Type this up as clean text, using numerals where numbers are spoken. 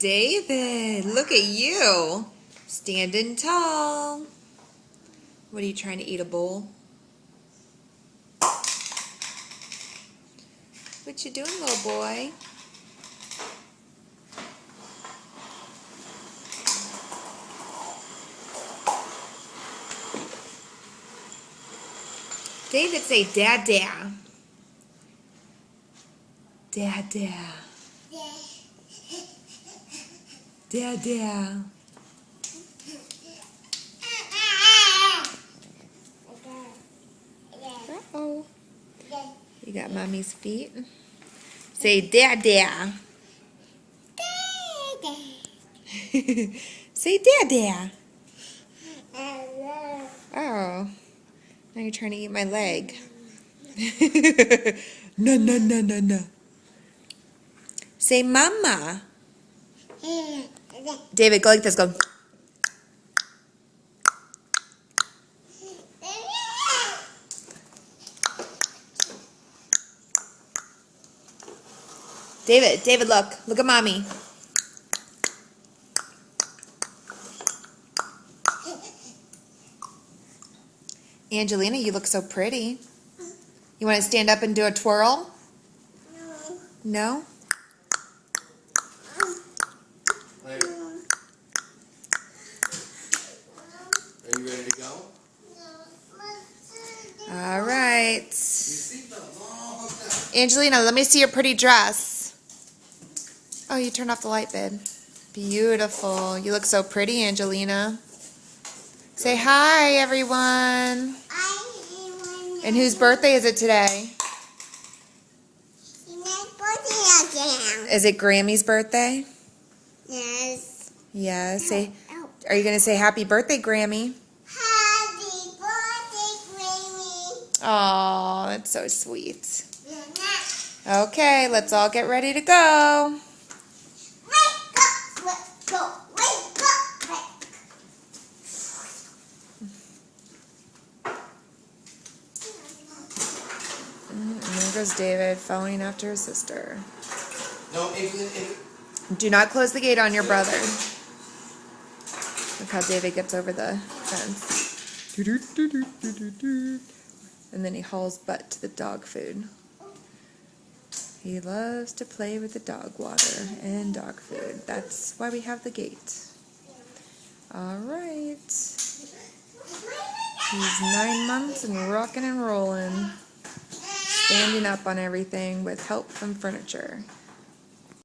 David, look at you. Standing tall. What are you trying to eat, a bowl? What you doing, little boy? David, say dad-dad. Dad-dad. Dad-dad. Uh-oh. You got mommy's feet. Say dad-dad. Say dad-dad. Oh. Now you're trying to eat my leg. No, no, no, no, no. Say mama. David, go like this. Go. David, look. Look at mommy. Angelina, you look so pretty. You want to stand up and do a twirl? No? Are you ready to go? All right. Angelina, let me see your pretty dress. Oh, you turned off the light, babe. Beautiful. You look so pretty, Angelina. Say hi, everyone. And whose birthday is it today? Is it Grammy's birthday? Yes. Yes. Say, are you going to say happy birthday, Grammy? Happy birthday, Grammy. Oh, that's so sweet. Okay, let's all get ready to go. Wake up, let's go. Wake up, And there goes David, following after his sister. No, Do not close the gate on your brother. Look how David gets over the fence. And then he hauls butt to the dog food. He loves to play with the dog water and dog food. That's why we have the gate. All right. He's 9 months and rocking and rolling. Standing up on everything with help from furniture.